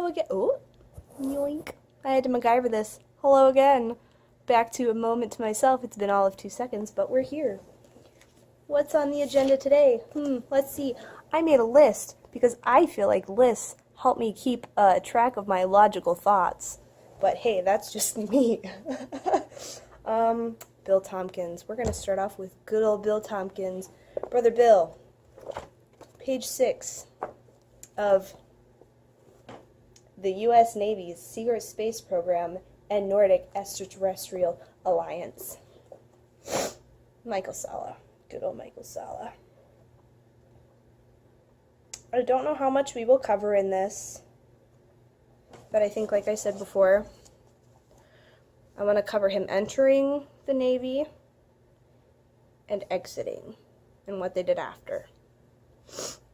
Hello again. Oh, yoink. I had to MacGyver this. Hello again. Back to a moment to myself. It's been all of 2 seconds, but we're here. What's on the agenda today? Let's see. I made a list because I feel like lists help me keep track of my logical thoughts. But hey, that's just me. Bill Tompkins. We're going to start off with good old Bill Tompkins. Brother Bill, page 6 of the U.S. Navy's Secret Space Program and Nordic Extraterrestrial Alliance. Michael Sala. Good old Michael Sala. I don't know how much we will cover in this, but I think, like I said before, I want to cover him entering the Navy and exiting and what they did after.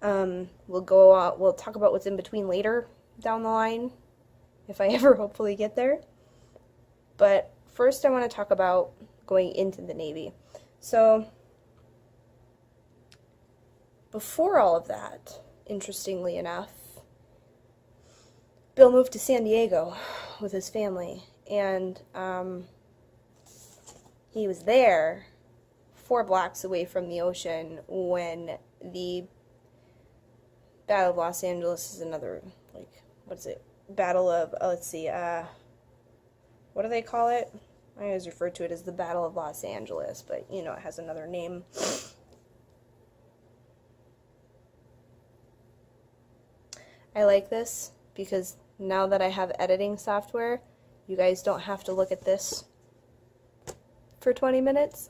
We'll talk about what's in between later down the line, if I ever hopefully get there. But first I want to talk about going into the Navy. So, before all of that, interestingly enough, Bill moved to San Diego with his family, and he was there 4 blocks away from the ocean when the Battle of Los Angeles is another, like, what is it? Battle of, let's see, what do they call it? I always refer to it as the Battle of Los Angeles, but, you know, it has another name. I like this because now that I have editing software, you guys don't have to look at this for 20 minutes.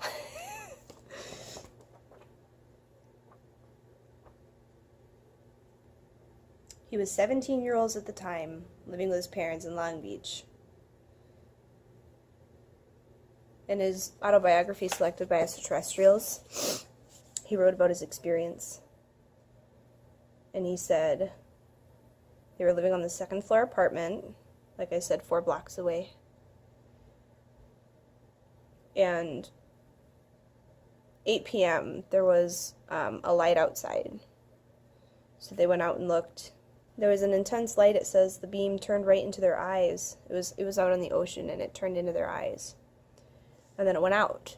He was 17 years old at the time, living with his parents in Long Beach. In his autobiography, Selected by Extraterrestrials, he wrote about his experience. And he said they were living on the 2nd floor apartment, like I said, 4 blocks away. And 8 p.m., there was a light outside. So they went out and looked. There was an intense light. It says the beam turned right into their eyes. It was out on the ocean, and it turned into their eyes. And then it went out.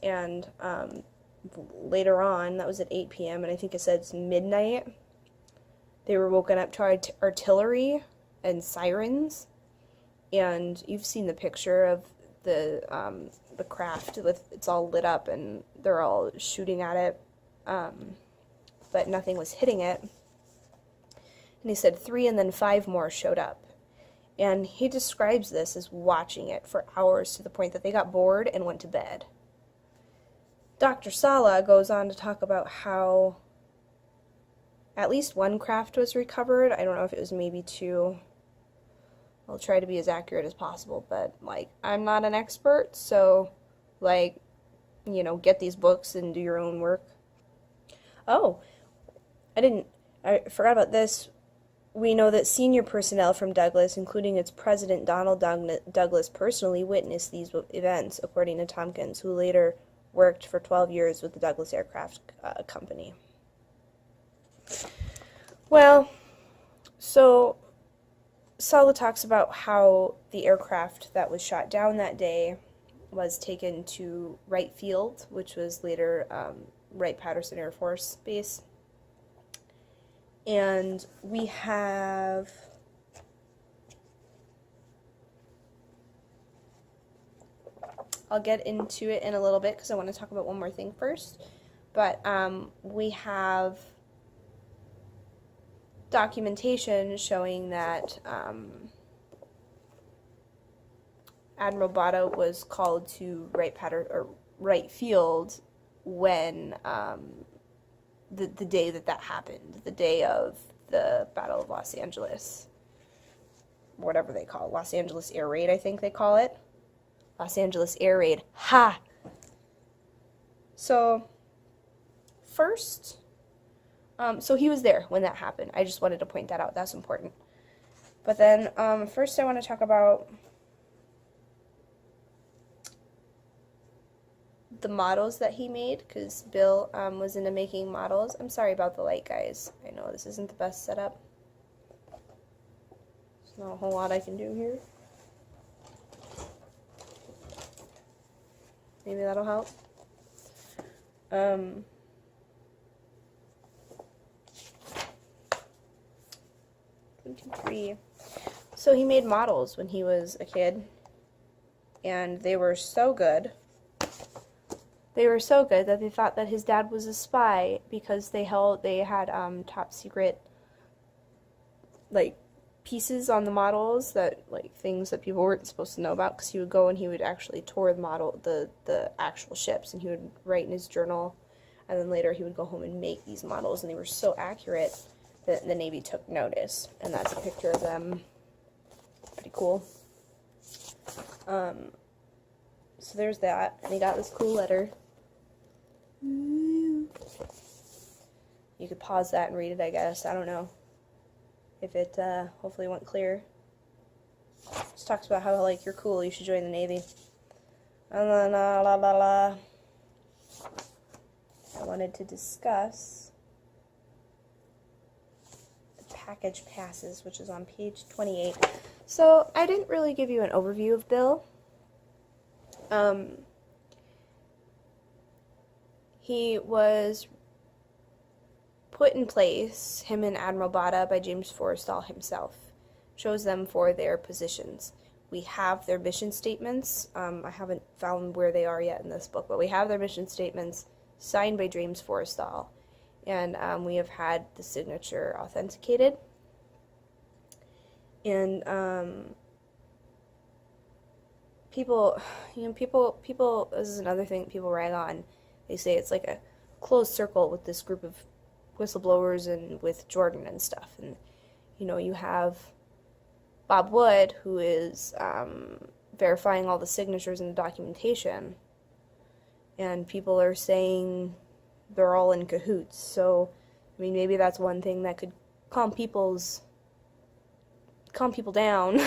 And later on, that was at 8 p.m., and I think it said it's midnight, they were woken up to artillery and sirens. And you've seen the picture of the craft. It's all lit up, and they're all shooting at it, but nothing was hitting it. And he said 3 and then 5 more showed up. And he describes this as watching it for hours to the point that they got bored and went to bed. Dr. Sala goes on to talk about how at least 1 craft was recovered. I don't know if it was maybe 2. I'll try to be as accurate as possible, but, like, I'm not an expert, so, like, you know, get these books and do your own work. Oh, I forgot about this. We know that senior personnel from Douglas, including its president Donald Douglas, personally witnessed these events, according to Tompkins, who later worked for 12 years with the Douglas Aircraft Company. Well, so Sala talks about how the aircraft that was shot down that day was taken to Wright Field, which was later Wright-Patterson Air Force Base. And we have I'll get into it in a little bit because I want to talk about one more thing first. But we have documentation showing that Admiral Botta was called to Wright Field when the day that happened, the day of the Battle of Los Angeles, whatever they call it, Los Angeles Air Raid, I think they call it. Los Angeles Air Raid. Ha! So, first, so he was there when that happened. I just wanted to point that out. That's important. But then, first I want to talk about the models that he made, because Bill was into making models. I'm sorry about the light, guys. I know this isn't the best setup. Not a whole lot I can do here. Maybe that'll help. 3. So he made models when he was a kid, and they were so good. They were so good that they thought that his dad was a spy because they had top secret like pieces on the models, that like things that people weren't supposed to know about, because he would go and he would actually tour the actual ships, and he would write in his journal, and then later he would go home and make these models, and they were so accurate that the Navy took notice. And that's a picture of them. Pretty cool. So there's that, and he got this cool letter. You could pause that and read it, I guess. I don't know if it hopefully went clear. Just talks about how, like, you're cool, you should join the Navy. And then I wanted to discuss the package passes, which is on page 28. So I didn't really give you an overview of Bill. He was put in place, him and Admiral Botta, by James Forrestal himself. Chose them for their positions. We have their mission statements. I haven't found where they are yet in this book, but we have their mission statements signed by James Forrestal. And we have had the signature authenticated. And people, this is another thing people rag on. They say it's like a closed circle with this group of whistleblowers and with Jordan and stuff. And, you know, you have Bob Wood, who is verifying all the signatures and the documentation. And people are saying they're all in cahoots. So, I mean, maybe that's one thing that could calm people down.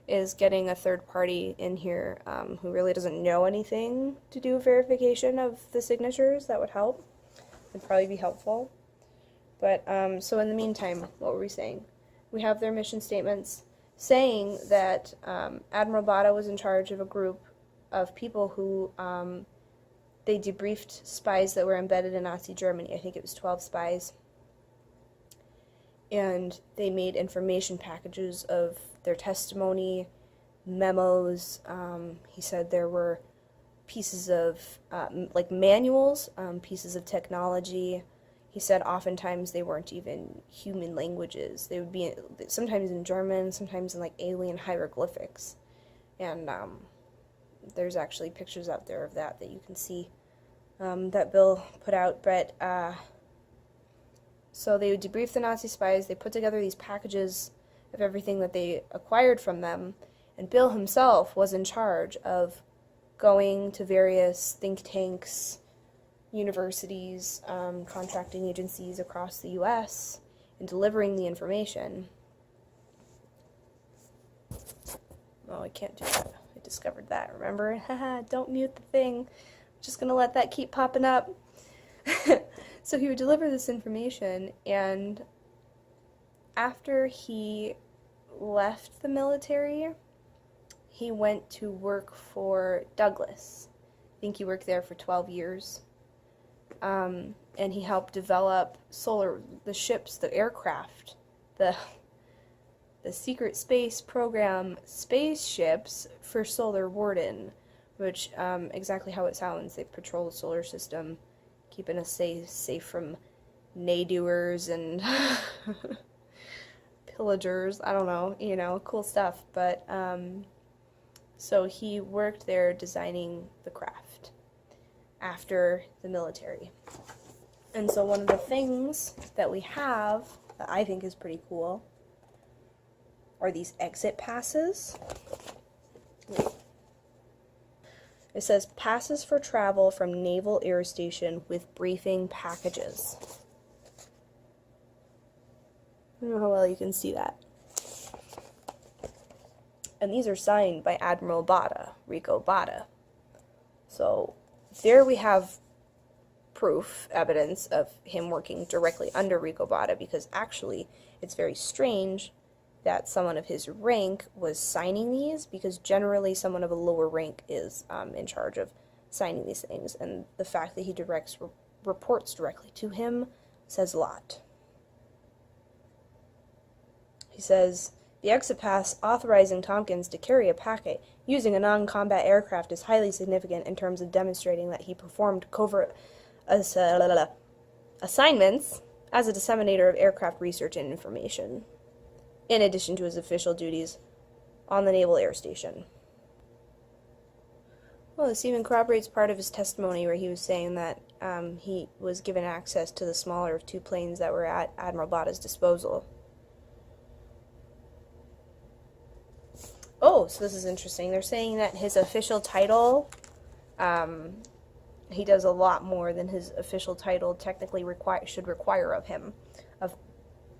Is getting a third party in here who really doesn't know anything to do verification of the signatures. That would help. Would probably be helpful. But so in the meantime, what were we saying? We have their mission statements saying that Admiral Botta was in charge of a group of people who they debriefed spies that were embedded in Nazi Germany. I think it was 12 spies. And they made information packages of their testimony, memos. He said there were pieces of, like manuals, pieces of technology. He said oftentimes they weren't even human languages. They would be sometimes in German, sometimes in like alien hieroglyphics. And there's actually pictures out there of that you can see that Bill put out. But so they would debrief the Nazi spies. They put together these packages of everything that they acquired from them, and Bill himself was in charge of going to various think tanks, universities, contracting agencies across the U.S. and delivering the information. Oh, I can't do that. I discovered that, remember? Haha, don't mute the thing. I'm just gonna let that keep popping up. So he would deliver this information, and after he left the military, he went to work for Douglas. I think he worked there for 12 years. And he helped develop the ships, the aircraft, the secret space program spaceships for Solar Warden, which, exactly how it sounds, they patrol the solar system, keeping us safe from nadoers and pillagers. I don't know, you know, cool stuff. But so he worked there designing the craft after the military. And so one of the things that we have that I think is pretty cool are these exit passes. It says, passes for travel from Naval Air Station with briefing packages. I don't know how well you can see that. And these are signed by Admiral Botta, Rico Botta. So there we have proof, evidence of him working directly under Rico Botta, because actually it's very strange that someone of his rank was signing these, because generally someone of a lower rank is in charge of signing these things, and the fact that he reports directly to him says a lot. He says, the exit pass authorizing Tompkins to carry a packet using a non-combat aircraft is highly significant in terms of demonstrating that he performed covert assignments as a disseminator of aircraft research and information, in addition to his official duties on the Naval Air Station. Well, this even corroborates part of his testimony where he was saying that he was given access to the smaller of two planes that were at Admiral Botta's disposal. Oh, so this is interesting. They're saying that his official title, he does a lot more than his official title technically should require of him, of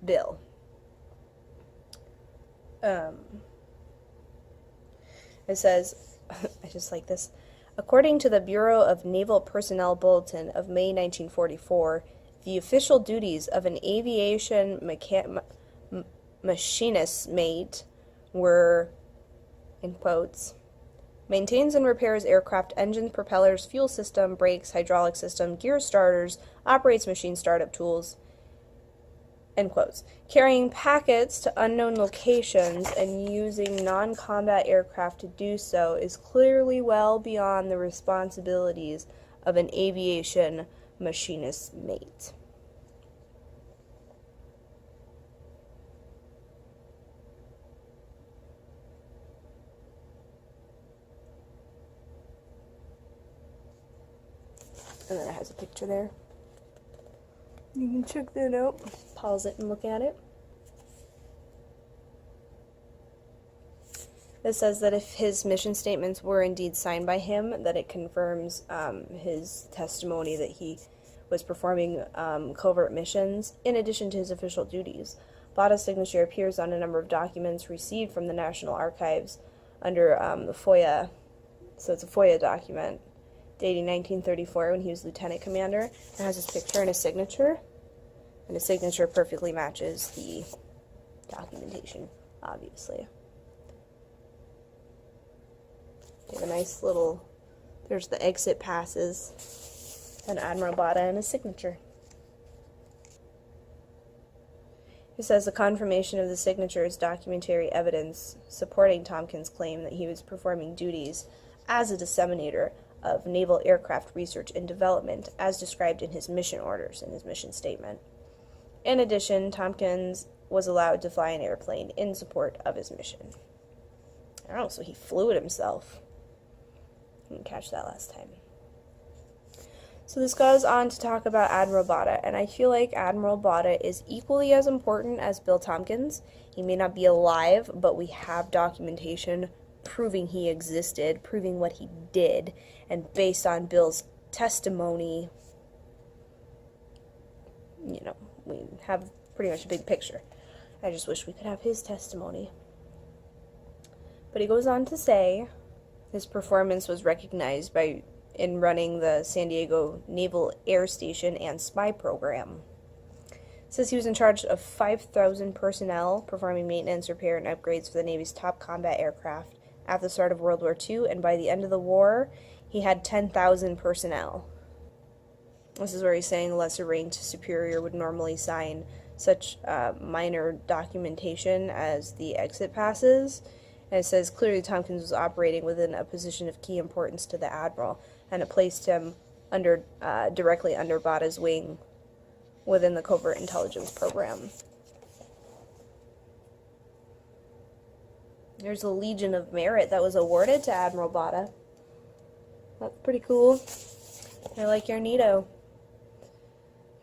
Bill. It says, I just like this, according to the Bureau of Naval Personnel Bulletin of May 1944, the official duties of an aviation machinist mate were, in quotes, maintains and repairs aircraft engines, propellers, fuel system, brakes, hydraulic system, gear starters, operates machine startup tools, end quotes, carrying packets to unknown locations and using non-combat aircraft to do so is clearly well beyond the responsibilities of an aviation machinist mate. And then it has a picture there. You can check that out. Pause it and look at it. It says that if his mission statements were indeed signed by him, that it confirms his testimony that he was performing covert missions in addition to his official duties. Botta's signature appears on a number of documents received from the National Archives under the FOIA. So it's a FOIA document dating 1934 when he was lieutenant commander. It has his picture and his signature. And his signature perfectly matches the documentation, obviously. They have a nice little, there's the exit passes, and Admiral Botta and his signature. It says the confirmation of the signature is documentary evidence supporting Tompkins' claim that he was performing duties as a disseminator of naval aircraft research and development as described in his mission orders and his mission statement. In addition, Tompkins was allowed to fly an airplane in support of his mission. I don't know, so he flew it himself. Didn't catch that last time. So this goes on to talk about Admiral Botta, and I feel like Admiral Botta is equally as important as Bill Tompkins. He may not be alive, but we have documentation proving he existed, proving what he did, and based on Bill's testimony, you know, we have pretty much a big picture. I just wish we could have his testimony. But he goes on to say his performance was recognized in running the San Diego Naval Air Station and spy program. It says he was in charge of 5,000 personnel performing maintenance, repair, and upgrades for the Navy's top combat aircraft at the start of World War II, and by the end of the war, he had 10,000 personnel. This is where he's saying a lesser ranked superior would normally sign such minor documentation as the exit passes. And it says clearly Tompkins was operating within a position of key importance to the Admiral, and it placed him directly under Botta's wing within the covert intelligence program. There's a Legion of Merit that was awarded to Admiral Botta. That's pretty cool. I like your neato.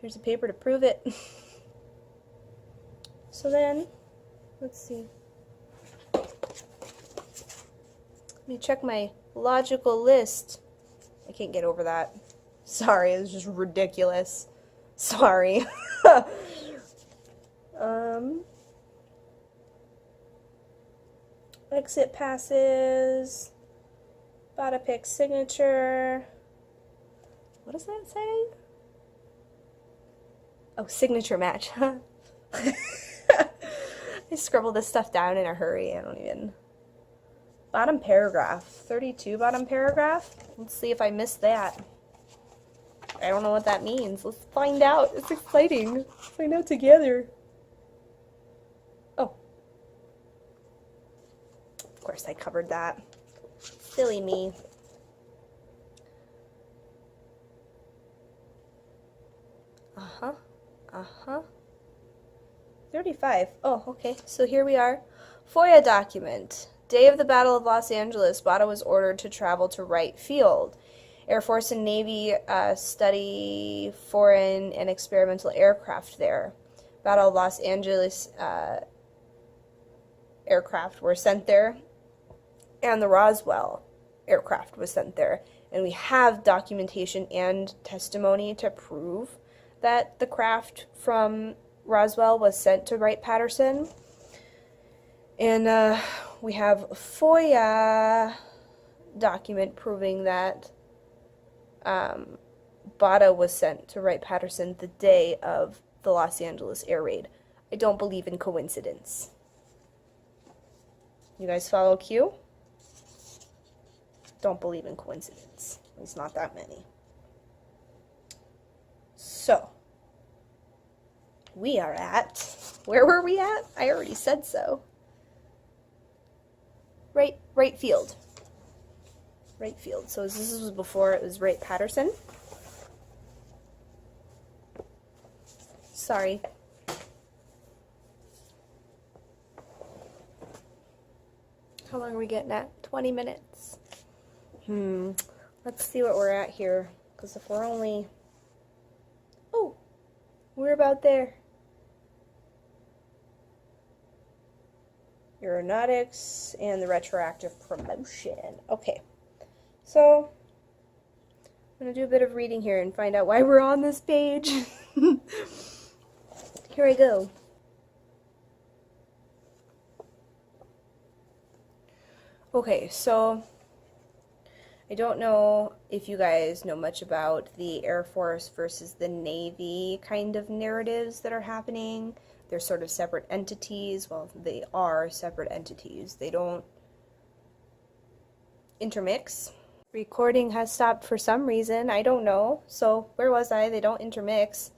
Here's a paper to prove it. So then, let's see. Let me check my logical list. I can't get over that. Sorry, it's just ridiculous. Sorry. Exit passes. Botta pick signature. What does that say? Oh, signature match. I I scribbled this stuff down in a hurry. I don't even... Bottom paragraph. 32 bottom paragraph. Let's see if I missed that. I don't know what that means. Let's find out. It's exciting. Let's find out together. Oh. Of course I covered that. Silly me. Uh-huh. Uh-huh. 35. Oh, okay. So here we are. FOIA document. Day of the Battle of Los Angeles, Botta was ordered to travel to Wright Field. Air Force and Navy study foreign and experimental aircraft there. Battle of Los Angeles aircraft were sent there, and the Roswell aircraft was sent there. And we have documentation and testimony to prove that the craft from Roswell was sent to Wright-Patterson. And we have a FOIA document proving that Botta was sent to Wright-Patterson the day of the Los Angeles air raid. I don't believe in coincidence. You guys follow Q? Don't believe in coincidence. There's not that many. So, we are at... Where were we at? I already said so. Wright Field. Wright Field. So this was before it was Wright-Patterson. Sorry. How long are we getting at? 20 minutes. Let's see what we're at here. Because if we're only... Oh! We're about there. Aeronautics and the retroactive promotion. Okay. So, I'm going to do a bit of reading here and find out why we're on this page. Here I go. Okay, so I don't know if you guys know much about the Air Force versus the Navy kind of narratives that are happening. They're sort of separate entities. Well, they are separate entities. They don't intermix. Recording has stopped for some reason. I don't know. So, where was I? They don't intermix.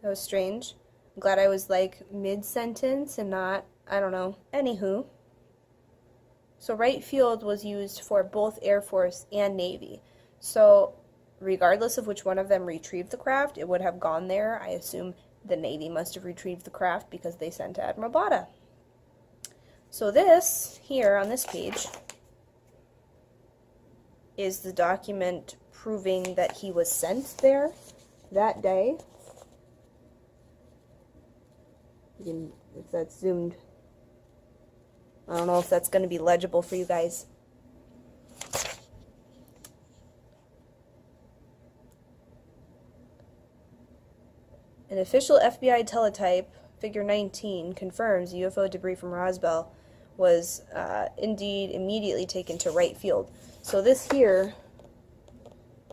That was strange. I'm glad I was like mid-sentence and not, I don't know. Anywho. So Wright Field was used for both Air Force and Navy. So regardless of which one of them retrieved the craft, it would have gone there. I assume the Navy must have retrieved the craft because they sent Admiral Botta. So this, here on this page, is the document proving that he was sent there that day. If that's zoomed, I don't know if that's going to be legible for you guys. An official FBI teletype, figure 19, confirms UFO debris from Roswell was indeed immediately taken to Wright Field. So this here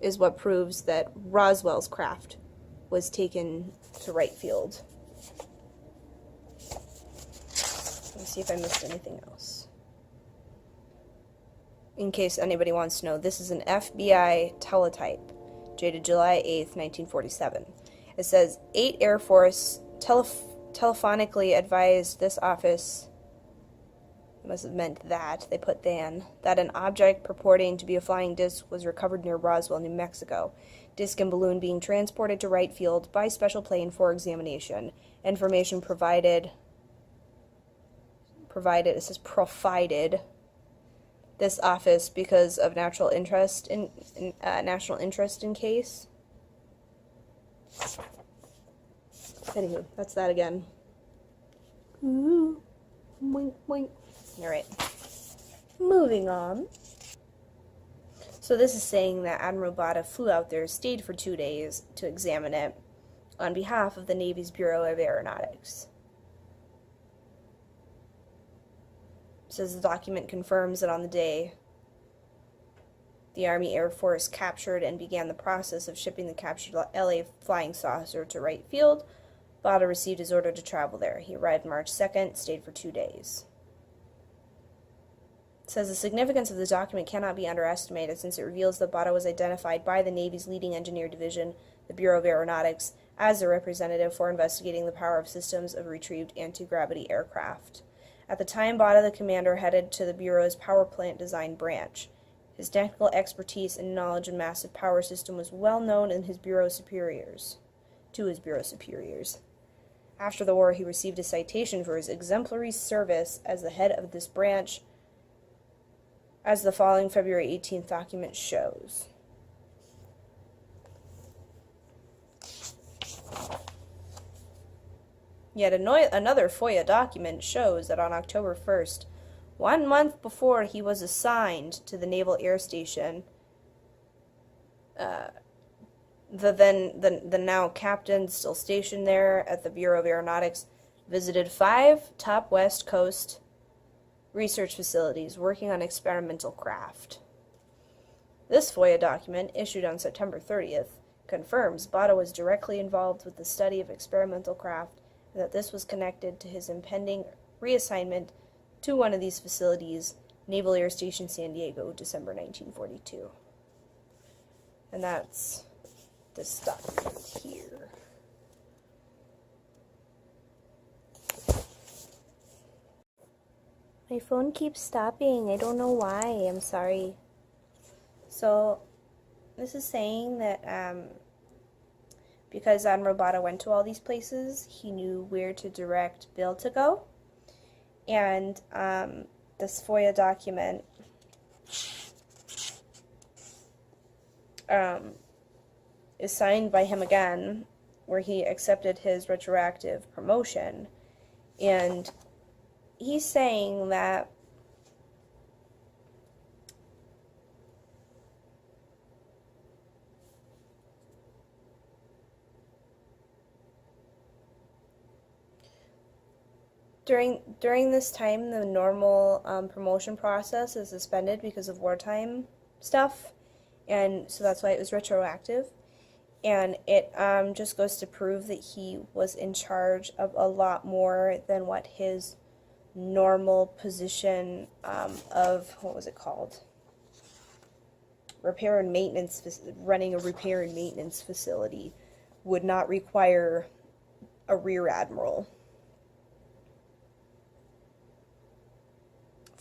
is what proves that Roswell's craft was taken to Wright Field. Let me see if I missed anything else. In case anybody wants to know, this is an FBI teletype, dated July 8th, 1947. It says, 8 Air Force telephonically advised this office, must have meant that, they put than, that an object purporting to be a flying disc was recovered near Roswell, New Mexico. Disc and balloon being transported to Wright Field by special plane for examination. Information provided, it says profided, this office because of national interest in case. Anywho, that's that again. Ooh, boink, boink. Alright, moving on. So this is saying that Admiral Botta flew out there, stayed for 2 days to examine it on behalf of the Navy's Bureau of Aeronautics. It says the document confirms that on the day the Army Air Force captured and began the process of shipping the captured LA flying saucer to Wright Field, Botta received his order to travel there. He arrived March 2nd, stayed for 2 days. It says the significance of the document cannot be underestimated since it reveals that Botta was identified by the Navy's leading engineer division, the Bureau of Aeronautics, as the representative for investigating the power of systems of retrieved anti-gravity aircraft. At the time, Botta, the commander, headed to the Bureau's power plant design branch. His technical expertise and knowledge of massive power system was well known in his bureau superiors. After the war, he received a citation for his exemplary service as the head of this branch, as the following February 18th document shows. Yet another FOIA document shows that on October 1st, 1 month before he was assigned to the Naval Air Station, the now captain, still stationed there at the Bureau of Aeronautics, visited 5 top West Coast research facilities working on experimental craft. This FOIA document, issued on September 30th, confirms Botta was directly involved with the study of experimental craft and that this was connected to his impending reassignment to one of these facilities, Naval Air Station San Diego, December 1942. And that's this document here. My phone keeps stopping. I don't know why. I'm sorry. So, this is saying that because Admiral Botta went to all these places, he knew where to direct Bill to go. And this FOIA document is signed by him again, where he accepted his retroactive promotion. And he's saying that during this time, the normal promotion process is suspended because of wartime stuff, and so that's why it was retroactive. And it just goes to prove that he was in charge of a lot more than what his normal position of, what was it called? Repair and maintenance, running a repair and maintenance facility would not require a rear admiral.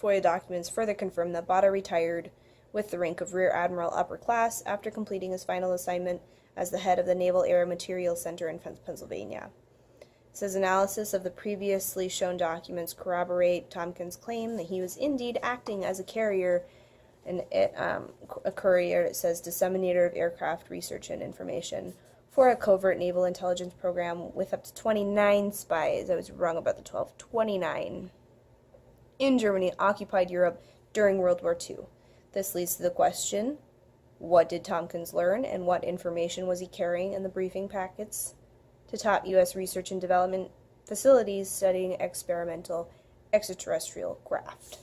FOIA documents further confirm that Botta retired with the rank of Rear Admiral Upper Class after completing his final assignment as the head of the Naval Air Materials Center in Pennsylvania. It says analysis of the previously shown documents corroborate Tompkins' claim that he was indeed acting as a carrier, and a courier, it says disseminator of aircraft research and information for a covert naval intelligence program with up to 29 spies. I was wrong about the 12. 29. In Germany occupied Europe during World War II. This leads to the question, what did Tompkins learn and what information was he carrying in the briefing packets to top U.S. research and development facilities studying experimental extraterrestrial craft?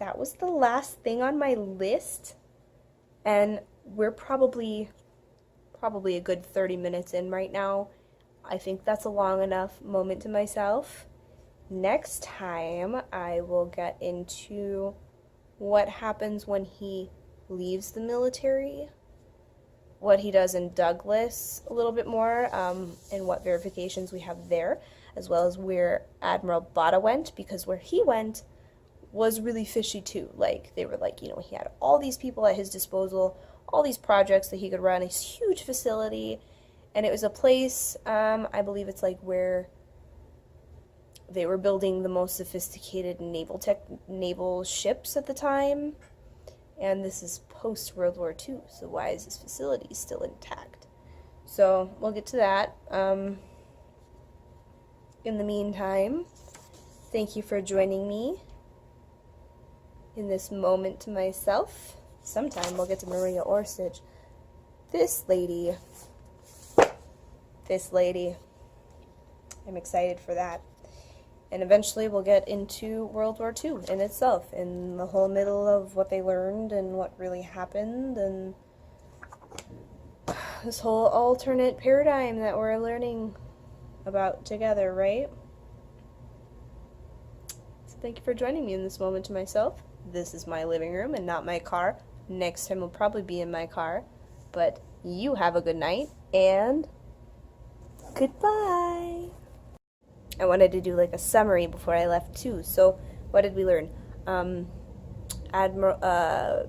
That was the last thing on my list, and we're probably a good 30 minutes in right now. I think that's a long enough moment to myself. Next time, I will get into what happens when he leaves the military, what he does in Douglas a little bit more, and what verifications we have there, as well as where Admiral Botta went, because where he went was really fishy too. Like, they were like, he had all these people at his disposal, all these projects that he could run, a huge facility, and it was a place, I believe it's like where they were building the most sophisticated naval ships at the time, and this is post-World War II, so why is this facility still intact? So, we'll get to that. In the meantime, thank you for joining me in this moment to myself. Sometime we'll get to Maria Orsich. This lady, I'm excited for that. And eventually we'll get into World War II in itself, in the whole middle of what they learned and what really happened, and this whole alternate paradigm that we're learning about together, right? So thank you for joining me in this moment to myself. This is my living room and not my car. Next time will probably be in my car. But you have a good night, and goodbye. I wanted to do like a summary before I left too. So what did we learn? Admiral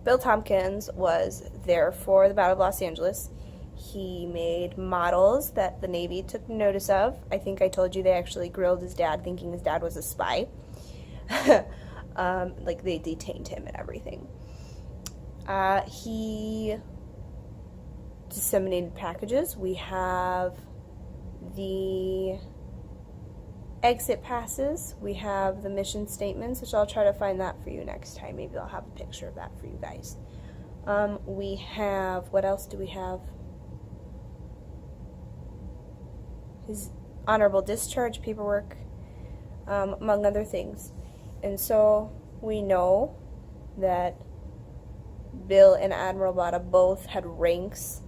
Bill Tompkins was there for the Battle of Los Angeles. He made models that the Navy took notice of. I think I told you they actually grilled his dad, thinking his dad was a spy. Like they detained him and everything. He disseminated packages. We have the exit passes. We have the mission statements, which I'll try to find that for you next time. Maybe I'll have a picture of that for you guys. We have, what else do we have? His honorable discharge paperwork, among other things. And so we know that Bill and Admiral Botta both had ranks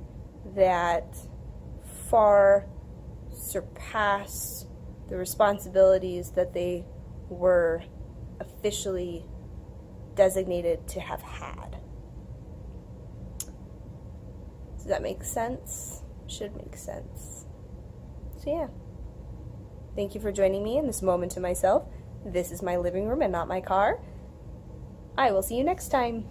that far surpassed the responsibilities that they were officially designated to have had. Does that make sense? Should make sense. So yeah. Thank you for joining me in this moment to myself. This is my living room and not my car. I will see you next time.